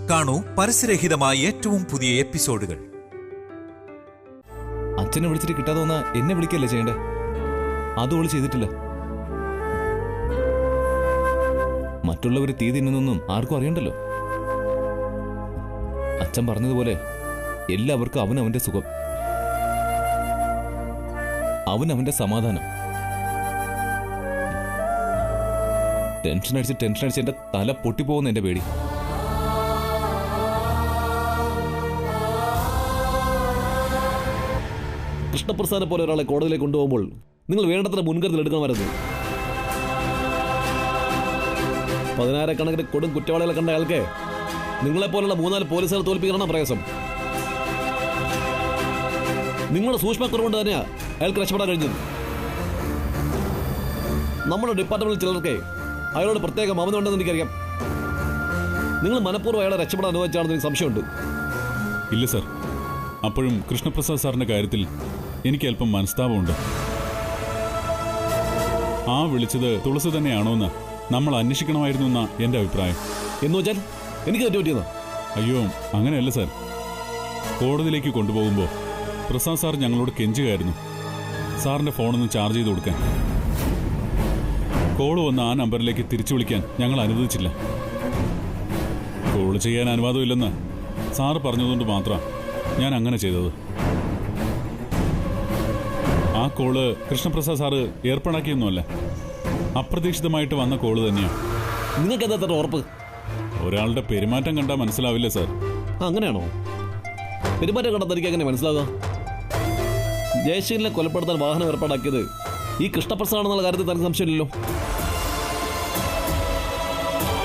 കാണൂ പരസ്യരഹിതമായ ഏറ്റവും പുതിയ എപ്പിസോഡുകൾ. അച്ഛനെ വിളിച്ചിട്ട് കിട്ടാതെ വന്നാ എന്നെ വിളിക്കല്ലേ ചെയ്യണ്ടേ? അതുപോലെ ചെയ്തിട്ടില്ല. മറ്റുള്ളവർ തീ തിന്നുന്നൊന്നും ആർക്കും അറിയണ്ടല്ലോ. അച്ഛൻ പറഞ്ഞതുപോലെ എല്ലാവർക്കും അവനവന്റെ സുഖം, അവനവന്റെ സമാധാനം. ടെൻഷൻ അടിച്ച് എന്റെ തല പൊട്ടിപ്പോകുന്ന എന്റെ പേടി. കൃഷ്ണപ്രസാദെ പോലെ ഒരാളെ കോടതിയിലേക്ക് കൊണ്ടുപോകുമ്പോൾ നിങ്ങൾ വേണ്ടത്ര മുൻകരുതൽ എടുക്കണമായിരുന്നു. 10,000 കൊടും കുറ്റവാളികളെ കണ്ട അയാൾക്ക് നിങ്ങളെപ്പോലുള്ള 3-4 പോലീസുകൾ തോൽപ്പിക്കണം പ്രയാസം. നിങ്ങളുടെ സൂക്ഷ്മക്കുറവുകൊണ്ട് തന്നെയാ അയാൾക്ക് രക്ഷപ്പെടാൻ കഴിഞ്ഞത്. നമ്മുടെ ഡിപ്പാർട്ട്മെന്റിൽ ചിലർക്ക് അയാളോട് പ്രത്യേക മമതയുണ്ടെന്ന് എനിക്കറിയാം. നിങ്ങൾ മനഃപൂർവ്വം അയാളെ രക്ഷപ്പെടാൻ അനുവദിച്ചാണെന്ന് എനിക്ക് സംശയമുണ്ട്. ഇല്ല സർ, അപ്പോഴും കൃഷ്ണപ്രസാദ് സാറിന്റെ കാര്യത്തിൽ എനിക്ക് അല്പം മനസ്താപമുണ്ട്. ആ വിളിച്ചത് തുളസി തന്നെയാണോ എന്ന് നമ്മൾ അന്വേഷിക്കണമായിരുന്നു എന്നാ എന്റെ അഭിപ്രായം. എന്ന് വെച്ചാൽ എനിക്ക് തെറ്റുപറ്റിയെന്നോ? അയ്യോ, അങ്ങനെയല്ല സർ. കോടതിയിലേക്ക് കൊണ്ടുപോകുമ്പോൾ പ്രസാദ് സാർ ഞങ്ങളോട് കെഞ്ചുകയായിരുന്നു സാറിന്റെ ഫോണൊന്ന് ചാർജ് ചെയ്ത് കൊടുക്കാൻ. കോള് വന്ന ആ നമ്പറിലേക്ക് തിരിച്ചു വിളിക്കാൻ ഞങ്ങൾ അനുവദിച്ചില്ല. കോള് ചെയ്യാൻ അനുവാദമില്ലെന്ന് സാറ് പറഞ്ഞതുകൊണ്ട് മാത്രം ഞാൻ അങ്ങനെ ചെയ്തത്. ആ കോള് കൃഷ്ണപ്രസാദ് സാറ് ഏർപ്പാടാക്കിയൊന്നുമല്ല, അപ്രതീക്ഷിതമായിട്ട് വന്ന കോള് തന്നെയാണ്. നിങ്ങൾക്ക് എന്താ ഉറപ്പ്? ഒരാളുടെ പെരുമാറ്റം കണ്ടാൽ മനസ്സിലാവില്ല സാർ. അങ്ങനെയാണോ? പെരുമാറ്റം കണ്ടാൽ തനിക്ക് എങ്ങനെ മനസ്സിലാവുക? ജയശീലിനെ കൊലപ്പെടുത്താൻ വാഹനം ഏർപ്പാടാക്കിയത് ഈ കൃഷ്ണപ്രസാദ് ആണെന്നുള്ള കാര്യത്തിൽ തനിക്ക് സംശയമില്ലല്ലോ.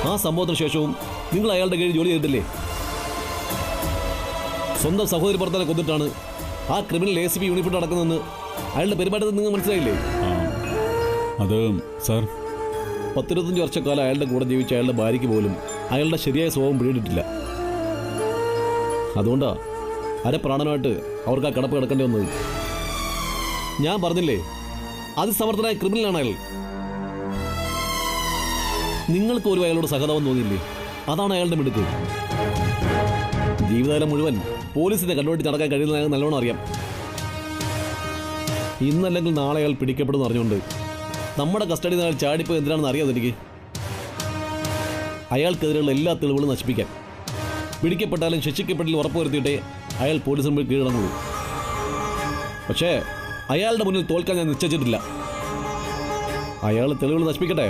ആ സംഭവത്തിന് ശേഷവും നിങ്ങൾ അയാളുടെ കീഴിൽ ജോലി ചെയ്തിട്ടില്ലേ? സ്വന്തം സഹോദരി ഭർത്താവിനെ കൊന്നിട്ടാണ് ആ ക്രിമിനൽ ACP യൂണിഫോം നടക്കുന്നതെന്ന് അയാളുടെ പെരുമാറ്റത്തിൽ നിങ്ങൾ മനസ്സിലായില്ലേ? അത് സാർ, 10-25 വർഷക്കാലം അയാളുടെ കൂടെ ജീവിച്ച അയാളുടെ ഭാര്യയ്ക്ക് പോലും അയാളുടെ ശരിയായ സ്വഭാവം പിടിയിട്ടില്ല. അതുകൊണ്ടാ അരപ്രാണനായിട്ട് അവർക്ക് ആ കിടപ്പ് കിടക്കേണ്ടി വന്നത്. ഞാൻ പറഞ്ഞില്ലേ, അതിസമർത്ഥനായ ക്രിമിനലാണ് അയാൾ. നിങ്ങൾക്ക് പോലും അയാളോട് സഹതാപം തോന്നിയില്ലേ? അതാണ് അയാളുടെ മിടുക്ക്. ജീവിതകാലം മുഴുവൻ പോലീസിനെ കണ്ടുപിടിച്ച് നടക്കാൻ കഴിയുന്ന അയാൾ നല്ലോണം അറിയാം. ഇന്നല്ലെങ്കിൽ നാളെ അയാൾ പിടിക്കപ്പെടുമെന്ന് അറിഞ്ഞുകൊണ്ട് നമ്മുടെ കസ്റ്റഡിയിൽ നിന്ന് അയാൾ ചാടിപ്പോ എന്തിനാണെന്ന് അറിയാതെ എനിക്ക്. അയാൾക്കെതിരെയുള്ള എല്ലാ തെളിവുകളും നശിപ്പിക്കാൻ, പിടിക്കപ്പെട്ടാലും ശിക്ഷിക്കപ്പെട്ടാലും ഉറപ്പുവരുത്തിയിട്ടേ അയാൾ പോലീസിന് മുമ്പിൽ കീഴടങ്ങുള്ളൂ. പക്ഷേ അയാളുടെ മുന്നിൽ തോൽക്കാൻ ഞാൻ നിശ്ചയിച്ചിട്ടില്ല. അയാൾ തെളിവുകൾ നശിപ്പിക്കട്ടെ,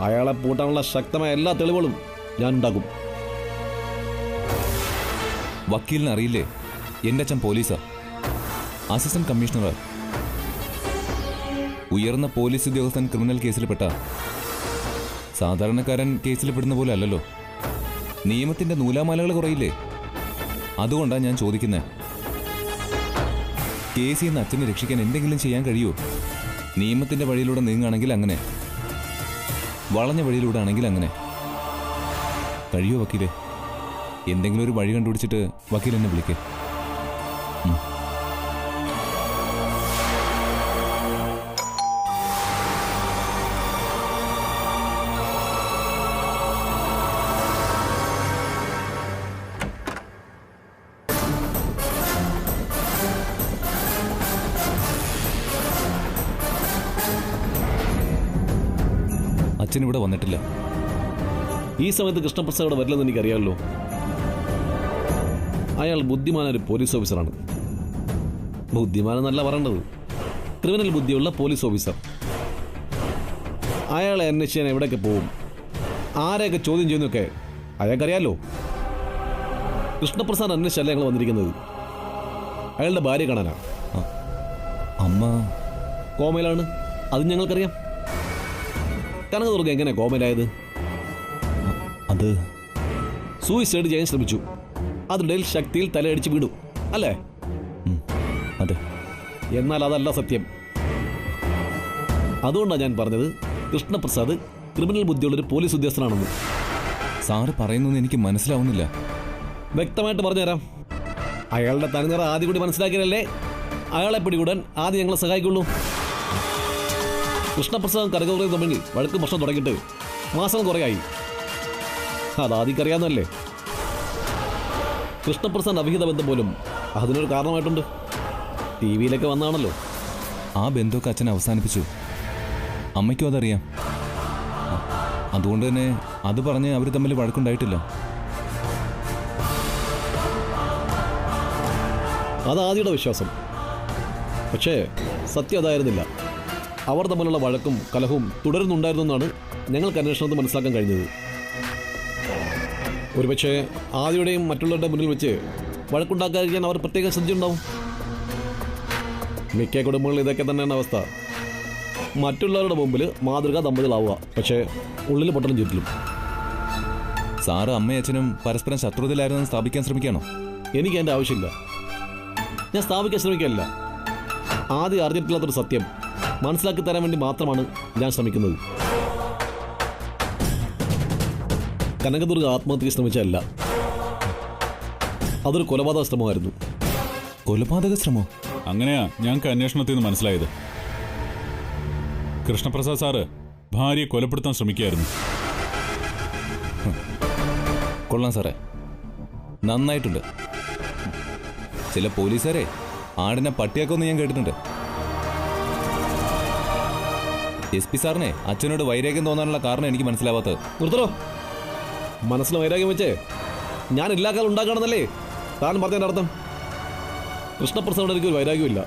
അയാളെ പൂട്ടാനുള്ള ശക്തമായ എല്ലാ തെളിവുകളും ഞാൻ ഉണ്ടാക്കും. വക്കീലിന് അറിയില്ലേ, എൻ്റെ അച്ഛൻ പോലീസാ, അസിസ്റ്റന്റ് കമ്മീഷണറാ. ഉയർന്ന പോലീസ് ഉദ്യോഗസ്ഥൻ ക്രിമിനൽ കേസിൽപ്പെട്ട സാധാരണക്കാരൻ കേസിൽ പെടുന്ന പോലെ അല്ലല്ലോ. നിയമത്തിന്റെ നൂലാമാലകൾ കുറയില്ലേ? അതുകൊണ്ടാണ് ഞാൻ ചോദിക്കുന്നത്. കേസിൽ നിന്ന് അച്ഛനെ രക്ഷിക്കാൻ എന്തെങ്കിലും ചെയ്യാൻ കഴിയുമോ? നിയമത്തിന്റെ വഴിയിലൂടെ നീങ്ങുകയാണെങ്കിൽ അങ്ങനെ, വളഞ്ഞ വഴിയിലൂടെ ആണെങ്കിൽ അങ്ങനെ. കഴിയുമോ വക്കീലെ? എന്തെങ്കിലും ഒരു വഴി കണ്ടുപിടിച്ചിട്ട് വക്കീൽ എന്നെ വിളിക്കേ. അച്ഛൻ ഇവിടെ വന്നിട്ടില്ല. ഈ സമയത്ത് കൃഷ്ണപ്രസാദ് ഇവിടെ വരില്ലെന്ന് എനിക്കറിയാമല്ലോ. അയാൾ ബുദ്ധിമാനൊരു പോലീസ് ഓഫീസറാണ്. ബുദ്ധിമാനെന്നല്ല പറയേണ്ടത്, ക്രിമിനൽ ബുദ്ധിയുള്ള പോലീസ് ഓഫീസർ. അയാളെ അന്വേഷിക്കാൻ എവിടെയൊക്കെ പോവും, ആരെയൊക്കെ ചോദ്യം ചെയ്യുന്നൊക്കെ അയാൾക്കറിയാമല്ലോ. കൃഷ്ണപ്രസാദ് അന്വേഷിച്ചല്ല ഞങ്ങൾ വന്നിരിക്കുന്നത്, അയാളുടെ ഭാര്യ കാണാനാ. അമ്മ കോമയിലാണ്, അത് ഞങ്ങൾക്കറിയാം. കനകദുർഗ എങ്ങനെ കോമയിലായത്? അത് സൂയിസൈഡ് ചെയ്യാൻ ശ്രമിച്ചു, അതിനിടയിൽ ശക്തിയിൽ തലയടിച്ച് വീണു അല്ലേ? അതെ. എന്നാൽ അതല്ല സത്യം. അതുകൊണ്ടാണ് ഞാൻ പറഞ്ഞത് കൃഷ്ണപ്രസാദ് ക്രിമിനൽ ബുദ്ധിയുള്ളൊരു പോലീസ് ഉദ്യോഗസ്ഥനാണെന്ന്. സാറ് പറയുന്നൊന്നും എനിക്ക് മനസ്സിലാവുന്നില്ല. വ്യക്തമായിട്ട് പറഞ്ഞുതരാം. അയാളുടെ തനിനിറ ആദ്യം കൂടി മനസ്സിലാക്കിയാലല്ലേ അയാളെ പിടികൂടാൻ ആദ്യം ഞങ്ങളെ സഹായിക്കുള്ളൂ. കൃഷ്ണപ്രസാദും കനകദുർഗയും തമ്മിൽ വഴക്ക് പ്രശ്നം തുടങ്ങിയിട്ട് മാസം കുറയായി. അതാദ്യം അറിയാവുന്നല്ലേ. കൃഷ്ണപ്രസാദ് അവിഹിത ബന്ധം പോലും അതിനൊരു കാരണമായിട്ടുണ്ട്. ടി വിയിലൊക്കെ വന്നാണല്ലോ. ആ ബന്ധമൊക്കെ അച്ഛൻ അവസാനിപ്പിച്ചു. അമ്മയ്ക്കും അതറിയാം. അതുകൊണ്ട് തന്നെ അത് പറഞ്ഞ് അവർ തമ്മിൽ വഴക്കുണ്ടായിട്ടില്ല. അതാദ്യയുടെ വിശ്വാസം. പക്ഷേ സത്യം അതായിരുന്നില്ല. അവർ തമ്മിലുള്ള വഴക്കും കലഹവും തുടരുന്നുണ്ടായിരുന്നു എന്നാണ് ഞങ്ങൾക്ക് അന്വേഷണത്തിൽ മനസ്സിലാക്കാൻ കഴിഞ്ഞത്. ഒരുപക്ഷെ ആദ്യയുടെയും മറ്റുള്ളവരുടെ മുന്നിൽ വെച്ച് വഴക്കുണ്ടാക്കാതിരിക്കാൻ അവർ പ്രത്യേകം ശ്രദ്ധിച്ചിട്ടുണ്ടാവും. മിക്ക കുടുംബങ്ങളിൽ ഇതൊക്കെ തന്നെയാണ് അവസ്ഥ. മറ്റുള്ളവരുടെ മുമ്പിൽ മാതൃകാ ദമ്പതികളാവുക, പക്ഷേ ഉള്ളിൽ പൊട്ടലും ചുറ്റിലും. സാറ് അമ്മയും അച്ഛനും പരസ്പരം ശത്രുതയിലായിരുന്നെന്ന് സ്ഥാപിക്കാൻ ശ്രമിക്കുകയാണോ? എനിക്ക് അതിൻ്റെ ആവശ്യമില്ല. ഞാൻ സ്ഥാപിക്കാൻ ശ്രമിക്കുകയല്ല. ആദ്യം അറിഞ്ഞിട്ടില്ലാത്തൊരു സത്യം മനസ്സിലാക്കി തരാൻ വേണ്ടി മാത്രമാണ് ഞാൻ ശ്രമിക്കുന്നത്. കനകദുർഗ ആത്മഹത്യക്ക് ശ്രമിച്ചതല്ല, അതൊരു കൊലപാതക ശ്രമമായിരുന്നു. കൊലപാതക ശ്രമോ? അങ്ങനെയാ ഞങ്ങൾക്ക് അന്വേഷണത്തിൽ നിന്ന് മനസ്സിലായത്. കൃഷ്ണപ്രസാദ് സാറ് ഭാര്യയെ കൊലപ്പെടുത്താൻ ശ്രമിക്കുകയായിരുന്നു. കൊള്ളാം സാറേ, നന്നായിട്ടുണ്ട്. ചില പോലീസുകാരെ ആടിനെ പട്ടിയാക്കുമെന്ന് ഞാൻ കേട്ടിട്ടുണ്ട്. SP സാറിനെ അച്ഛനോട് വൈരാഗ്യം തോന്നാനുള്ള കാരണം എനിക്ക് മനസ്സിലാവാത്തത്. നിർത്തണോ? മനസ്സിൽ വൈരാഗ്യം വെച്ചേ ഞാൻ എല്ലാ കാലം ഉണ്ടാക്കണമെന്നല്ലേ താൻ പറഞ്ഞതിൻ്റെ അർത്ഥം? കൃഷ്ണപ്രസാദോട് എനിക്കൊരു വൈരാഗ്യമില്ല.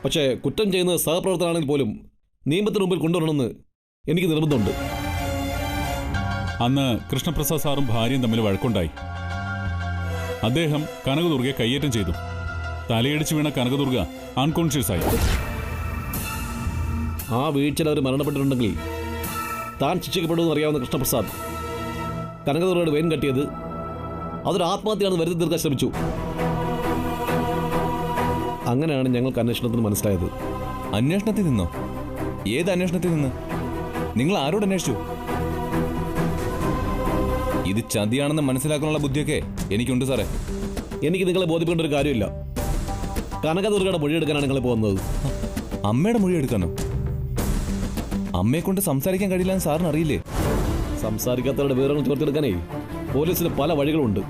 പക്ഷേ കുറ്റം ചെയ്യുന്നത് സഹപ്രവർത്തകനാണെങ്കിൽ പോലും നിയമത്തിന് മുമ്പിൽ കൊണ്ടുവരണമെന്ന് എനിക്ക് നിർബന്ധമുണ്ട്. അന്ന് കൃഷ്ണപ്രസാദ് സാറും ഭാര്യയും തമ്മിൽ വഴക്കുണ്ടായി. അദ്ദേഹം കനകദുർഗയെ കയ്യേറ്റം ചെയ്തു. തലയടിച്ച് വീണ കനകദുർഗ അൺകോൺഷ്യസ് ആയി. ആ വീഴ്ചയിൽ അവർ മരണപ്പെട്ടിട്ടുണ്ടെങ്കിൽ താൻ ശിക്ഷിക്കപ്പെടുമെന്ന് അറിയാവുന്ന കൃഷ്ണപ്രസാദ് കനകദുർഗയുടെ വെയിൻ കട്ടിയത് അതൊരു ആത്മഹത്യയാണെന്ന് വരുത്തി തീർക്കാൻ ശ്രമിച്ചു. അങ്ങനെയാണ് ഞങ്ങൾക്ക് അന്വേഷണത്തിന് മനസ്സിലായത്. അന്വേഷണത്തിൽ നിന്നോ? ഏത് അന്വേഷണത്തിൽ നിന്ന്? നിങ്ങൾ ആരോട് അന്വേഷിച്ചു? ഇത് ചതിയാണെന്ന് മനസ്സിലാക്കാനുള്ള ബുദ്ധിയൊക്കെ എനിക്കുണ്ട് സാറേ. എനിക്ക് നിങ്ങളെ ബോധ്യപ്പെടേണ്ട ഒരു കാര്യമില്ല. കനകദുർഗയുടെ മൊഴിയെടുക്കാനാണ് നിങ്ങൾ പോകുന്നത്. അമ്മയുടെ മൊഴി എടുക്കാനോ? അമ്മയെ കൊണ്ട് സംസാരിക്കാൻ കഴിയില്ലെന്ന് സാറിന് അറിയില്ലേ? സംസാരിക്കാത്തവരുടെ വിവരങ്ങൾ ചോർത്തെടുക്കാനേ പോലീസിന് പല വഴികളുണ്ട്.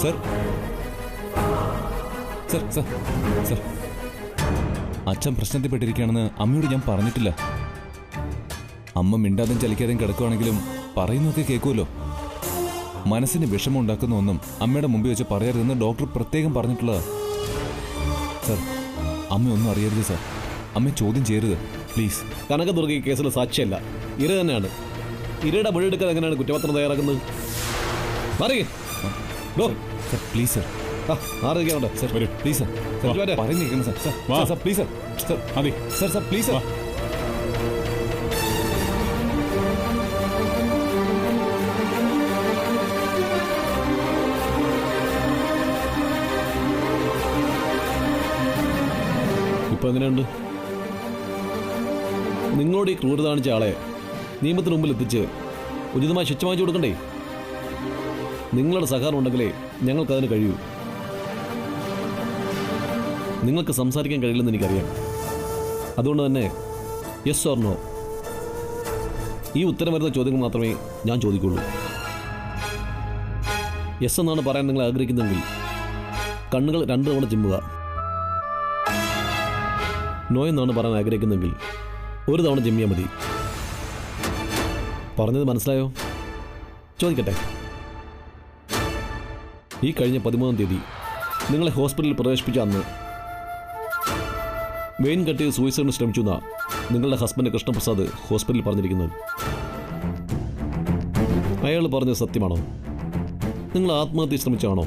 സർ സർ സർ സർ അച്ഛൻ പ്രശ്നത്തിൽപ്പെട്ടിരിക്കുകയാണെന്ന് അമ്മയോട് ഞാൻ പറഞ്ഞിട്ടില്ല. അമ്മ മിണ്ടാതെയും ചലിക്കാതെയും കിടക്കുകയാണെങ്കിലും പറയുന്നതൊക്കെ കേൾക്കുമല്ലോ. മനസ്സിന് വിഷമം ഉണ്ടാക്കുന്ന ഒന്നും അമ്മയുടെ മുമ്പിൽ വെച്ച് പറയരുതെന്ന് ഡോക്ടർ പ്രത്യേകം പറഞ്ഞിട്ടുള്ളതാ. സർ, അമ്മ ഒന്നും അറിയരുത് സർ. അമ്മ ചോദ്യം ചെയ്യരുത് പ്ലീസ്. കനകദുർഗ ഈ കേസിൽ സാക്ഷിയല്ല, ഇര തന്നെയാണ്. ഇരയുടെ മൊഴിയെടുക്കാൻ എങ്ങനെയാണ് കുറ്റപത്രം തയ്യാറാക്കുന്നത്? Sir please sir. ആരോഗ്യമുണ്ട് സർ പ്ലീസ് സർ. പറയുന്നിരിക്കണം sir. Sir please sir. Sir അതെ സർ. Sir please sir. ഇപ്പൊ എങ്ങനെയുണ്ട്? നിങ്ങളോട് ഈ ക്രൂരത കാണിച്ച ആളെ നിയമത്തിന് മുമ്പിൽ എത്തിച്ച് ഉചിതമായി ശിക്ഷ വാങ്ങിച്ചു കൊടുക്കണ്ടേ? നിങ്ങളുടെ സഹകരണം ഉണ്ടെങ്കിലേ ഞങ്ങൾക്കതിന് കഴിയൂ. നിങ്ങൾക്ക് സംസാരിക്കാൻ കഴിയില്ലെന്ന് എനിക്കറിയാം. അതുകൊണ്ട് തന്നെ യെസ് ഓർ നോ, ഈ ഉത്തരം വരുന്ന ചോദ്യങ്ങൾ മാത്രമേ ഞാൻ ചോദിക്കുള്ളൂ. യെസ് എന്നാണ് പറയാൻ നിങ്ങൾ ആഗ്രഹിക്കുന്നെങ്കിൽ കണ്ണുകൾ 2 തവണ ചിമ്മുക. നോ എന്നാണ് പറയാൻ ആഗ്രഹിക്കുന്നെങ്കിൽ 1 തവണ ചിമ്മിയാൽ മതി. പറഞ്ഞത് മനസ്സിലായോ? ചോദിക്കട്ടെ. ഈ കഴിഞ്ഞ 13-ാം തീയതി നിങ്ങളെ ഹോസ്പിറ്റലിൽ പ്രവേശിപ്പിച്ച അന്ന് വെയിൻ കട്ടി സൂയിസൈഡിന് ശ്രമിച്ചു എന്നാ നിങ്ങളുടെ ഹസ്ബൻഡ് കൃഷ്ണപ്രസാദ് ഹോസ്പിറ്റലിൽ പറഞ്ഞിരിക്കുന്നത്. അയാൾ പറഞ്ഞത് സത്യമാണോ? നിങ്ങൾ ആത്മഹത്യ ശ്രമിച്ചാണോ?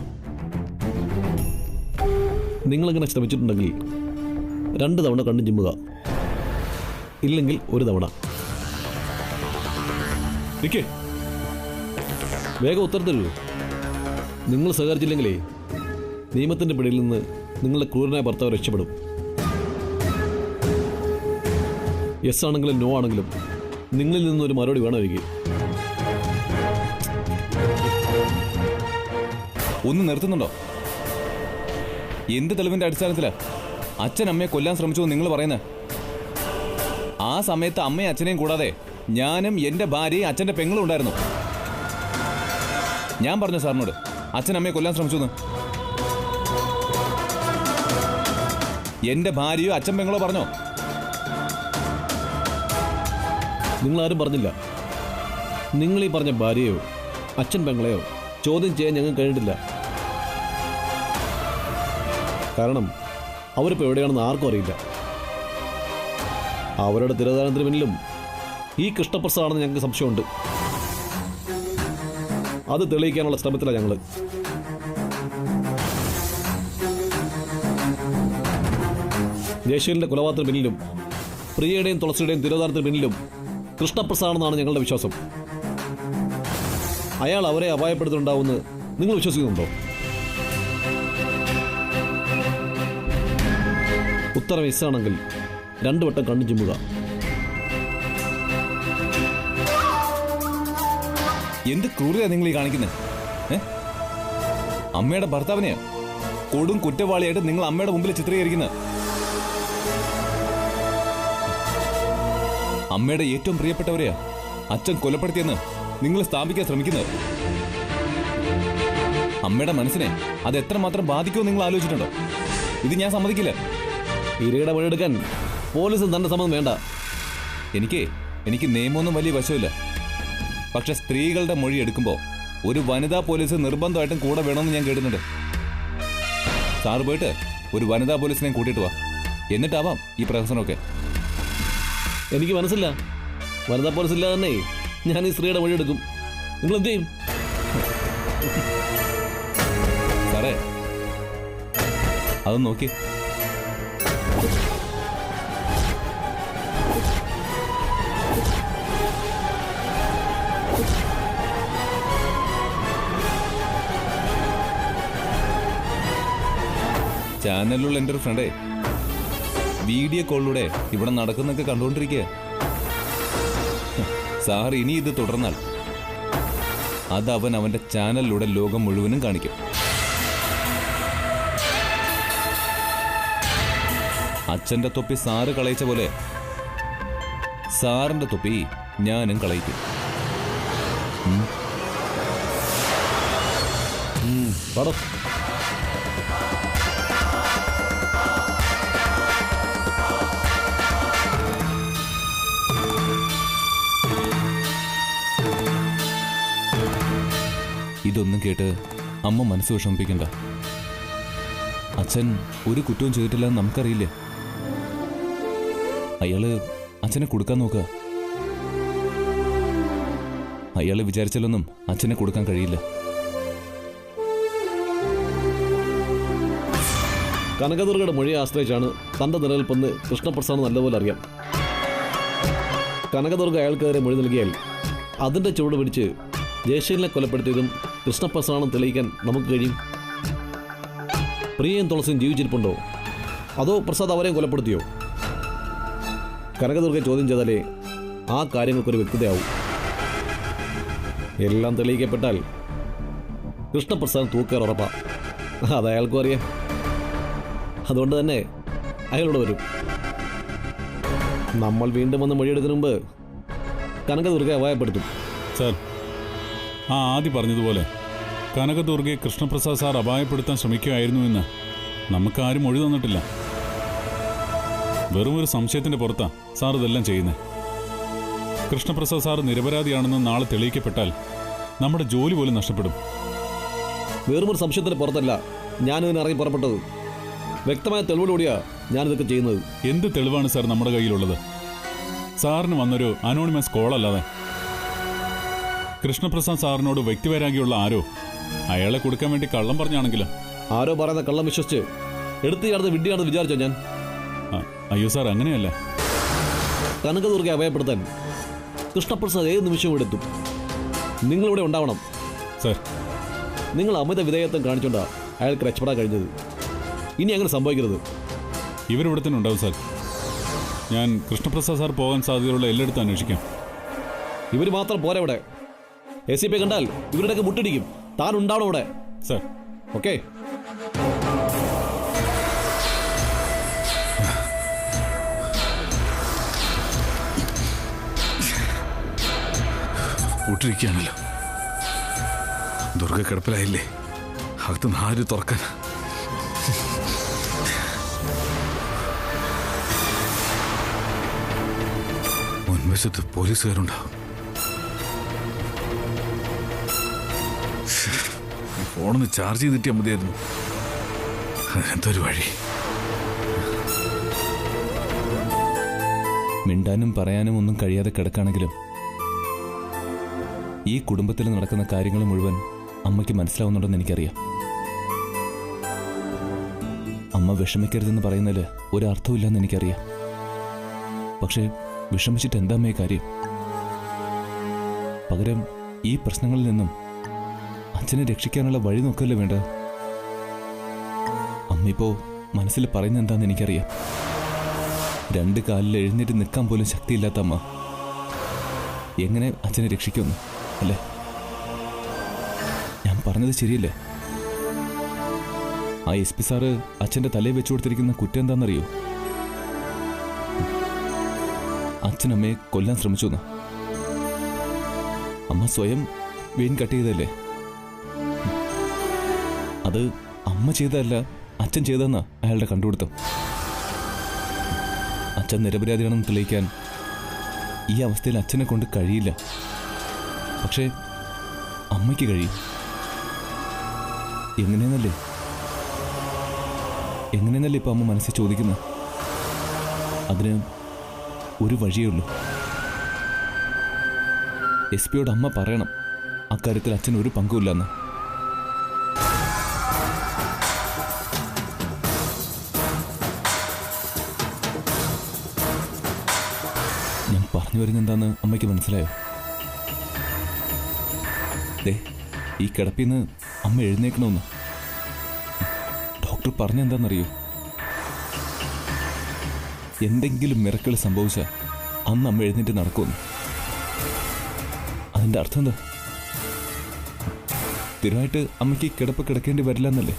നിങ്ങളിങ്ങനെ ശ്രമിച്ചിട്ടുണ്ടെങ്കിൽ 2 തവണ കണ്ണു ചിമ്മുക, ഇല്ലെങ്കിൽ 1 തവണ. വേഗം ഉത്തരം തരൂ. നിങ്ങൾ സഹകരിച്ചില്ലെങ്കിലേ നിയമത്തിൻ്റെ പിടിയിൽ നിന്ന് നിങ്ങളുടെ ക്രൂരനായ ഭർത്താവ് രക്ഷപ്പെടും. യെസ് ആണെങ്കിലും നോ ആണെങ്കിലും നിങ്ങളിൽ നിന്നൊരു മറുപടി വേണമായിരിക്കും. ഒന്ന് നിർത്തുന്നുണ്ടോ? എന്ത് തെളിവിന്റെ അടിസ്ഥാനത്തിലാ അച്ഛൻ അമ്മയെ കൊല്ലാൻ ശ്രമിച്ചു നിങ്ങൾ പറയുന്നത്? ആ സമയത്ത് അമ്മയും അച്ഛനെയും കൂടാതെ ഞാനും എൻ്റെ ഭാര്യയും അച്ഛൻ്റെ പെങ്ങളും ഉണ്ടായിരുന്നു. ഞാൻ പറഞ്ഞു സാറിനോട് അച്ഛൻ അമ്മയെ കൊല്ലാൻ ശ്രമിച്ചു എന്ന്. എൻ്റെ ഭാര്യയോ അച്ഛൻ പെങ്ങളോ പറഞ്ഞോ? നിങ്ങളാരും പറഞ്ഞില്ല. നിങ്ങൾ ഈ പറഞ്ഞ ഭാര്യയോ അച്ഛൻ പെങ്ങളെയോ ചോദ്യം ചെയ്യാൻ ഞങ്ങൾ കഴിഞ്ഞിട്ടില്ല. കാരണം അവരിപ്പോൾ എവിടെയാണെന്ന് ആർക്കും അറിയില്ല. അവരുടെ തിരോധാനത്തിന് പിന്നിലും ഈ കൃഷ്ണപ്രസാദാണെന്ന് ഞങ്ങൾക്ക് സംശയമുണ്ട്. അത് തെളിയിക്കാനുള്ള ശ്രമത്തിലാണ് ഞങ്ങൾ. ജയശീലിന്റെ കൊലപാതകത്തിന് പിന്നിലും പ്രിയയുടെയും തുളസിയുടെയും തിരോധാനത്തിന് പിന്നിലും കൃഷ്ണപ്രസാദാണെന്നാണ് ഞങ്ങളുടെ വിശ്വാസം. അയാൾ അവരെ അപായപ്പെടുത്തുന്നുണ്ടാവുമെന്ന് നിങ്ങൾ വിശ്വസിക്കുന്നുണ്ടോ? ഉത്തരം യെസ്സാണെങ്കിൽ 2 വട്ടം കണ്ണു ചിമ്മുക. എന്ത് ക്രൂരത നിങ്ങൾ ഈ കാണിക്കുന്നത്? അമ്മയുടെ ഭർത്താവിനെയാ കൊടും കുറ്റവാളിയായിട്ട് നിങ്ങൾ അമ്മയുടെ മുമ്പിൽ ചിത്രീകരിക്കുന്നത്. അമ്മയുടെ ഏറ്റവും പ്രിയപ്പെട്ടവരെയാ അച്ഛൻ കൊലപ്പെടുത്തിയെന്ന് നിങ്ങൾ സ്ഥാപിക്കാൻ ശ്രമിക്കുന്നത്. അമ്മയുടെ മനസ്സിനെ അത് എത്രമാത്രം ബാധിക്കുമെന്ന് നിങ്ങൾ ആലോചിച്ചിട്ടുണ്ടോ? ഇത് ഞാൻ സമ്മതിക്കില്ല. ഇരയുടെ മൊഴിയെടുക്കാൻ പോലീസ് തന്നെ സമ്മതം വേണ്ട. എനിക്ക് നിയമമൊന്നും വലിയ വശമില്ല. പക്ഷെ സ്ത്രീകളുടെ മൊഴി എടുക്കുമ്പോൾ ഒരു വനിതാ പോലീസ് നിർബന്ധമായിട്ടും കൂടെ വേണമെന്ന് ഞാൻ കേട്ടിട്ടുണ്ട്. സാറ് പോയിട്ട് ഒരു വനിതാ പോലീസിനെ കൂട്ടിയിട്ട് വാ. എന്നിട്ടാവാം ഈ പ്രഹസനമൊക്കെ. എനിക്ക് മനസ്സില്ല. വനിതാ പോലീസ് ഇല്ലാതെ തന്നെ ഞാൻ ഈ സ്ത്രീയുടെ മൊഴിയെടുക്കും. നിങ്ങൾ എന്ത് ചെയ്യും? സാറേ അതൊന്ന് നോക്കി. ചാനലിലുള്ള എൻ്റെ ഒരു ഫ്രണ്ടേ വീഡിയോ കോളിലൂടെ ഇവിടെ നടക്കുന്നൊക്കെ കണ്ടുകൊണ്ടിരിക്കുക. സാർ ഇനി ഇത് തുടർന്നാൽ അത് അവൻ്റെ ചാനലിലൂടെ ലോകം മുഴുവനും കാണിക്കും. അച്ഛൻ്റെ തൊപ്പി സാറ് കളയിച്ച പോലെ സാറിൻ്റെ തൊപ്പി ഞാനും കളയിക്കും. പാടോ. ഇതൊന്നും കേട്ട് അമ്മ മനസ്സ് വിഷമിപ്പിക്കണ്ട. അച്ഛൻ ഒരു കുറ്റവും ചെയ്തിട്ടില്ലെന്ന് നമുക്കറിയില്ലേ. അയാള് അച്ഛനെ കൊടുക്കാൻ നോക്കുക. അയാള് വിചാരിച്ചാലൊന്നും അച്ഛനെ കൊടുക്കാൻ കഴിയില്ല. കനകദുർഗയുടെ മൊഴിയെ ആശ്രയിച്ചാണ് തന്റെ നിലനിൽപ്പെന്ന് കൃഷ്ണപ്രസാദ് നല്ലപോലെ അറിയാം. കനകദുർഗ അയാൾക്കെതിരെ മൊഴി നൽകിയാൽ അതിന്റെ ചുവട് പിടിച്ച് ജയശീലിനെ കൊലപ്പെടുത്തിയതും കൃഷ്ണപ്രസാദാണെന്ന് തെളിയിക്കാൻ നമുക്ക് കഴിയും. പ്രിയയും തുളസിയും ജീവിച്ചിരിപ്പുണ്ടോ, അതോ പ്രസാദ് അവരെയും കൊലപ്പെടുത്തിയോ? കനകദുർഗയെ ചോദ്യം ചെയ്താലേ ആ കാര്യങ്ങൾക്കൊരു വ്യക്തതയാവും. എല്ലാം തെളിയിക്കപ്പെട്ടാൽ കൃഷ്ണപ്രസാദ് തൂക്കേർ ഉറപ്പാ. അത് അയാൾക്കും അറിയാം. അതുകൊണ്ട് തന്നെ അയാളോട് വരും. നമ്മൾ വീണ്ടും വന്ന് മൊഴിയെടുക്കുന്നതിന് മുമ്പ് കനകദുർഗയെ അപായപ്പെടുത്തും. സാർ, ആ ആദ്യം പറഞ്ഞതുപോലെ കനകദുർഗയെ കൃഷ്ണപ്രസാദ് സാർ അപായപ്പെടുത്താൻ ശ്രമിക്കുകയായിരുന്നുവെന്ന് നമുക്കാരും മൊഴി തന്നിട്ടില്ല. വെറും ഒരു സംശയത്തിന്റെ പുറത്താ സാർ ഇതെല്ലാം ചെയ്യുന്നത്. കൃഷ്ണപ്രസാദ് സാർ നിരപരാധിയാണെന്ന് നാളെ തെളിയിക്കപ്പെട്ടാൽ നമ്മുടെ ജോലി പോലും നഷ്ടപ്പെടും. വെറും ഒരു സംശയത്തിന്റെ പുറത്തല്ല ഞാനിതിന് ഇറങ്ങി പുറപ്പെട്ടത്. വ്യക്തമായ തെളിവോടുകൂടിയാ ഞാനിതൊക്കെ ചെയ്യുന്നത്. എന്ത് തെളിവാണ് സാർ നമ്മുടെ കയ്യിലുള്ളത്? സാറിന് വന്നൊരു അനോണിമസ് കോൾ അല്ലാതെ. കൃഷ്ണപ്രസാദ് സാറിനോട് വ്യക്തിവൈരാഗ്യമുള്ള ആരോ അയാളെ കൊടുക്കാൻ വേണ്ടി കള്ളം പറഞ്ഞാണെങ്കിലോ? ആരോ പറയുന്ന കള്ളം വിശ്വസിച്ച് എടുത്തു ചേർത്ത് വിഡ്ഢിയാണെന്ന് വിചാരിച്ചോ ഞാൻ? അയ്യോ സാർ, അങ്ങനെയല്ല. കനകദുർഗയെ അഭയപ്പെടുത്താൻ കൃഷ്ണപ്രസാദ് ഏത് നിമിഷവും എടുത്തും നിങ്ങളിവിടെ ഉണ്ടാവണം. സാർ, നിങ്ങൾ അമിത വിധേയത്വം കാണിച്ചോണ്ടാ അയാൾക്ക് രക്ഷപ്പെടാൻ കഴിഞ്ഞത്. ഇനി അങ്ങനെ സംഭവിക്കരുത്. ഇവരിവിടെ തന്നെ ഉണ്ടാവും സാർ. ഞാൻ കൃഷ്ണപ്രസാദ് സാർ പോകാൻ സാധ്യതയുള്ള എല്ലായിടത്തും അന്വേഷിക്കാം. ഇവർ മാത്രം പോരാ. ഇവിടെ ACP കണ്ടാൽ ഇവരുടെയൊക്കെ മുട്ടിടിക്കും. താൻ ഉണ്ടാവണം ഇവിടെ. Sir, okay? പൂട്ടിരിക്കുകയാണല്ലോ. ദുർഗ കിടപ്പിലായില്ലേ? അകത്ത് നാല് തുറക്കാൻ. മുൻവശത്ത് പോലീസുകാരുണ്ടാവും. ഫോണൊന്ന് ചാർജ് ചെയ്തിട്ടാൽ മതിയായിരുന്നു. അതിനെന്തൊരു വഴി. മിണ്ടാനും പറയാനും ഒന്നും കഴിയാതെ കിടക്കാണെങ്കിലും ഈ കുടുംബത്തിൽ നടക്കുന്ന കാര്യങ്ങൾ മുഴുവൻ അമ്മയ്ക്ക് മനസ്സിലാവുന്നുണ്ടെന്ന് എനിക്കറിയാം. അമ്മ വിഷമിക്കരുതെന്ന് പറയുന്നതിൽ ഒരർത്ഥമില്ലെന്ന് എനിക്കറിയാം. പക്ഷേ വിഷമിച്ചിട്ട് എന്താ അമ്മയെ കാര്യം? പകരം ഈ പ്രശ്നങ്ങളിൽ നിന്നും അച്ഛനെ രക്ഷിക്കാനുള്ള വഴി നോക്കല്ലേ വേണ്ടത്? അമ്മയിപ്പോ മനസ്സിൽ പറയുന്നത് എന്താന്ന് എനിക്കറിയാം. 2 കാലിൽ എഴുന്നേറ്റ് നിൽക്കാൻ പോലും ശക്തിയില്ലാത്ത അമ്മ എങ്ങനെ അച്ഛനെ രക്ഷിക്കുന്നു അല്ലേ? ഞാൻ പറഞ്ഞത് ശരിയല്ലേ? ആ SP സാറ് അച്ഛൻ്റെ തലയിൽ വെച്ചു കൊടുത്തിരിക്കുന്ന കുറ്റം എന്താണെന്നറിയോ? അച്ഛനമ്മയെ കൊല്ലാൻ ശ്രമിച്ചു എന്ന്. അമ്മ സ്വയം വെയിൻ കട്ട് ചെയ്തല്ലേ? അത് അമ്മ ചെയ്തതല്ല, അച്ഛൻ ചെയ്തെന്നാ അയാളുടെ കണ്ടുപിടുത്തം. അച്ഛൻ നിരപരാധിയാണെന്ന് തെളിയിക്കാൻ ഈ അവസ്ഥയിൽ അച്ഛനെ കൊണ്ട് കഴിയില്ല. പക്ഷേ അമ്മയ്ക്ക് കഴിയും. എങ്ങനെയെന്നല്ലേ ഇപ്പം അമ്മ മനസ്സിൽ ചോദിക്കുന്നത്? അതിന് ഒരു വഴിയേ ഉള്ളൂ. SP-യോട് അമ്മ പറയണം അക്കാര്യത്തിൽ അച്ഛൻ ഒരു പങ്കുമില്ലെന്ന്. ഞാൻ പറഞ്ഞു വരുന്നെന്താന്ന് അമ്മയ്ക്ക് മനസ്സിലായോ? ഈ കിടപ്പിന്ന് അമ്മ എഴുന്നേക്കണമെന്ന് ഡോക്ടർ പറഞ്ഞെന്താണെന്നറിയോ? എന്തെങ്കിലും മിറക്കിൾ സംഭവിച്ചാൽ അന്ന് അമ്മ എഴുന്നേറ്റ് നടക്കുമെന്ന്. അതിൻ്റെ അർത്ഥം എന്താ? സ്ഥിരമായിട്ട് അമ്മയ്ക്ക് കിടപ്പ് കിടക്കേണ്ടി വരില്ല എന്നല്ലേ?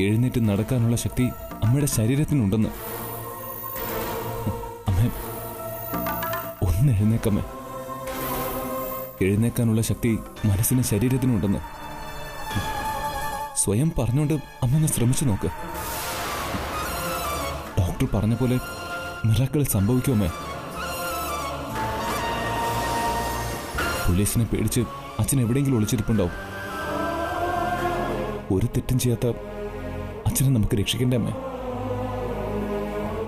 എഴുന്നേറ്റ് നടക്കാനുള്ള ശക്തി അമ്മയുടെ ശരീരത്തിനുണ്ടെന്ന്. അമ്മ ഒന്ന് എഴുന്നേക്കമ്മേ. എഴുന്നേക്കാനുള്ള ശക്തി മനസ്സിന് ശരീരത്തിനുണ്ടെന്ന് സ്വയം പറഞ്ഞുകൊണ്ട് അമ്മ ഒന്ന് ശ്രമിച്ചു നോക്ക്. ഡോക്ടർ പറഞ്ഞ പോലെ മിറാക്കിൾ സംഭവിക്കുമേ. പോലീസിനെ പേടിച്ച് അച്ഛൻ എവിടെയെങ്കിലും ഒളിച്ചിരിപ്പുണ്ടാവും. ഒരു തെറ്റും ചെയ്യാത്ത അച്ഛനെ നമുക്ക് രക്ഷിക്കണ്ടേ അമ്മേ?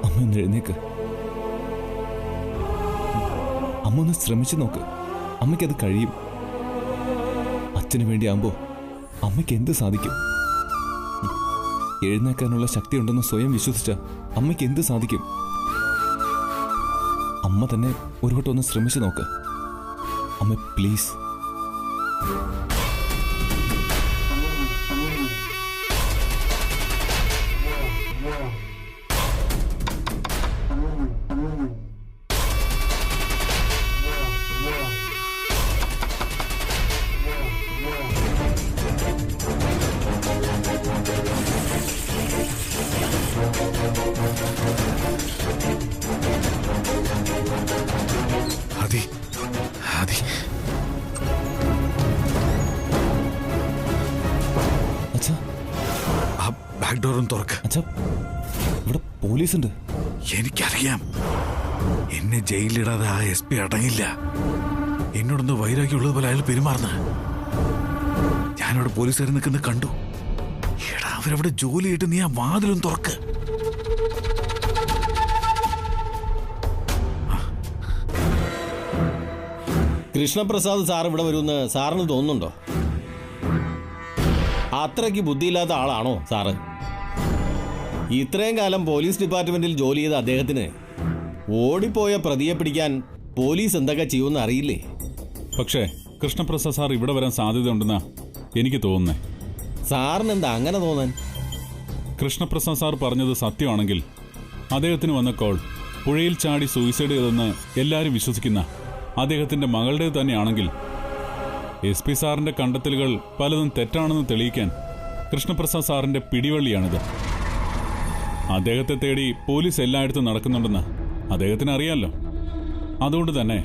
അമ്മ ഒന്ന് എഴുന്നേക്ക്. അമ്മ ഒന്ന് ശ്രമിച്ചു നോക്ക്. അമ്മയ്ക്കത് കഴിയും. അച്ഛന് വേണ്ടിയാകുമ്പോൾ അമ്മയ്ക്ക് എന്ത് സാധിക്കും? എഴുന്നേക്കാനുള്ള ശക്തി ഉണ്ടെന്ന് സ്വയം വിശ്വസിച്ച അമ്മയ്ക്ക് എന്ത് സാധിക്കും? അമ്മ തന്നെ ഒരു വട്ടം ഒന്ന് ശ്രമിച്ചു നോക്ക് അമ്മ, പ്ലീസ്. ബാക്ക് ഡോറും തുറക്ക. ഇവിടെ പോലീസുണ്ട്. എനിക്കറിയാം. എന്നെ ജയിലിലിടാതെ ആ SP അടങ്ങില്ല. എന്നോടൊന്ന് വൈരാഗ്യമുള്ളത് പോലെ അയാൾ പെരുമാറുന്ന. ഞാനവിടെ പോലീസുകാർ നിൽക്കുന്നത് കണ്ടു. എടാ, അവരവിടെ ജോലി ചെയ്തിട്ട് നീ ആ വാതിലും തുറക്ക്. കൃഷ്ണപ്രസാദ് സാർ ഇവിടെ വരുമെന്ന് സാറിന് തോന്നുന്നുണ്ടോ? അത്രയ്ക്ക് ബുദ്ധിയില്ലാത്ത ആളാണോ സാറ്? ഇത്രയും കാലം പോലീസ് ഡിപ്പാർട്ട്മെന്റിൽ ജോലി ചെയ്ത അദ്ദേഹത്തിന് ഓടിപ്പോയ പ്രതിയെ പിടിക്കാൻ പോലീസ് എന്തൊക്കെ ചെയ്യുമെന്ന് അറിയില്ലേ? പക്ഷേ കൃഷ്ണപ്രസാദ് സാർ ഇവിടെ വരാൻ സാധ്യതയുണ്ടെന്നാ എനിക്ക് തോന്നുന്നേ. സാറിന് എന്താ അങ്ങനെ തോന്നാൻ? കൃഷ്ണപ്രസാദ് സാർ പറഞ്ഞത് സത്യമാണെങ്കിൽ അദ്ദേഹത്തിന് വന്ന കോൾ പുഴയിൽ ചാടി സൂയിസൈഡ് ചെയ്തെന്ന് എല്ലാവരും വിശ്വസിക്കുന്ന അദ്ദേഹത്തിന്റെ മകളുടെ തന്നെയാണെങ്കിൽ SP സാറിന്റെ കണ്ടെത്തലുകൾ പലതും തെറ്റാണെന്ന് തെളിയിക്കാൻ കൃഷ്ണപ്രസാദ് സാറിന്റെ പിടിവള്ളിയാണിത്. അദ്ദേഹത്തെ തേടി പോലീസ് എല്ലായിടത്തും നടക്കുന്നുണ്ടെന്ന് അദ്ദേഹത്തിന് അറിയാമല്ലോ. അതുകൊണ്ട് തന്നെ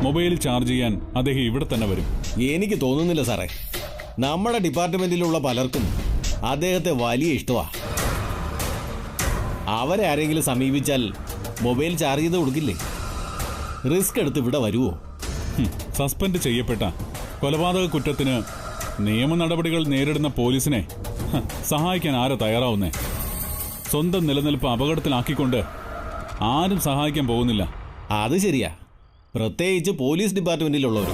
മൊബൈൽ ചാർജ് ചെയ്യാൻ അദ്ദേഹം ഇവിടെ തന്നെ വരും. എനിക്ക് തോന്നുന്നില്ല സാറേ. നമ്മുടെ ഡിപ്പാർട്ട്മെന്റിലുള്ള പലർക്കും അദ്ദേഹത്തെ വലിയ ഇഷ്ടമാണ്. അവരെ ആരെങ്കിലും സമീപിച്ചാൽ മൊബൈൽ ചാർജ് ചെയ്ത് കൊടുക്കില്ലേ? റിസ്ക് എടുത്ത് ഇവിടെ വരുമോ? സസ്പെൻഡ് ചെയ്യപ്പെട്ട കൊലപാതക കുറ്റത്തിന് നിയമ നടപടികൾ നേരിടുന്ന പോലീസിനെ സഹായിക്കാൻ ആരാ തയ്യാറാവുന്നേ? സ്വന്തം നിലനിൽപ്പ് അപകടത്തിലാക്കിക്കൊണ്ട് ആരും സഹായിക്കാൻ പോകുന്നില്ല. അത് ശരിയാ, പ്രത്യേകിച്ച് പോലീസ് ഡിപ്പാർട്ട്മെന്റിലുള്ളവർ.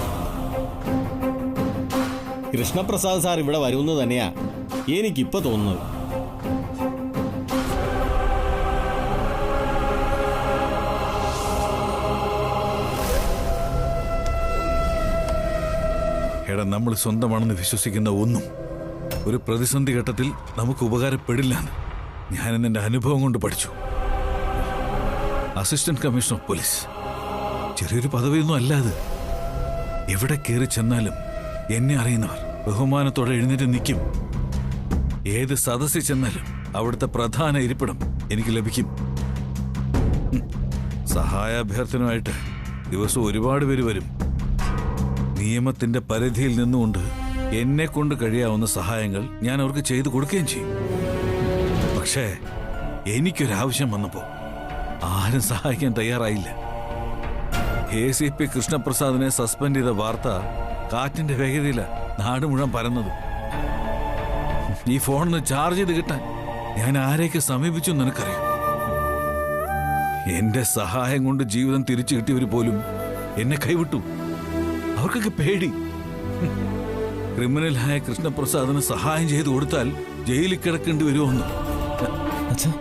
കൃഷ്ണപ്രസാദ് സാർ ഇവിടെ വരുമെന്ന് തന്നെയാ എനിക്കിപ്പോ തോന്നുന്നത്. എടാ, നമ്മൾ സ്വന്തമാണെന്ന് വിശ്വസിക്കുന്ന ഒന്നും ഒരു പ്രതിസന്ധി ഘട്ടത്തിൽ നമുക്ക് ഉപകാരപ്പെടില്ലെന്ന് ഞാൻ എന്റെ അനുഭവം കൊണ്ട് പഠിച്ചു. അസിസ്റ്റന്റ് കമ്മീഷണർ ഓഫ് പോലീസ് ചെറിയൊരു പദവിയൊന്നും അല്ല അത്. എവിടെ കയറി ചെന്നാലും എന്നെ അറിയുന്നവർ ബഹുമാനത്തോടെ എഴുന്നേറ്റ് നിൽക്കും. ഏത് സദസ്സിൽ ചെന്നാലും അവിടുത്തെ പ്രധാന ഇരിപ്പിടം എനിക്ക് ലഭിക്കും. സഹായാഭ്യർത്ഥനമായിട്ട് ദിവസം ഒരുപാട് പേര് വരും. നിയമത്തിന്റെ പരിധിയിൽ നിന്നുകൊണ്ട് എന്നെ കൊണ്ട് കഴിയാവുന്ന സഹായങ്ങൾ ഞാൻ അവർക്ക് ചെയ്തു കൊടുക്കുകയും ചെയ്യും. പക്ഷേ എനിക്കൊരാവശ്യം വന്നപ്പോ ആരും സഹായിക്കാൻ തയ്യാറായില്ല. ACP കൃഷ്ണപ്രസാദിനെ സസ്പെൻഡ് ചെയ്ത വാർത്ത കാറ്റിന്റെ വേഗതയില നാട് മുഴുവൻ പരന്നത്. ഈ ഫോണിന് ചാർജ് ചെയ്ത് കിട്ടാൻ ഞാൻ ആരെയൊക്കെ സമീപിച്ചു നിനക്കറിയാം. എന്റെ സഹായം കൊണ്ട് ജീവിതം തിരിച്ചു കിട്ടിയവർ പോലും എന്നെ കൈവിട്ടു. അവർക്കൊക്കെ പേടി. ക്രിമിനലായ കൃഷ്ണപ്രസാദിന് സഹായം ചെയ്തു കൊടുത്താൽ ജയിലിൽ കിടക്കേണ്ടി വരുമെന്ന്. അച്ഛാ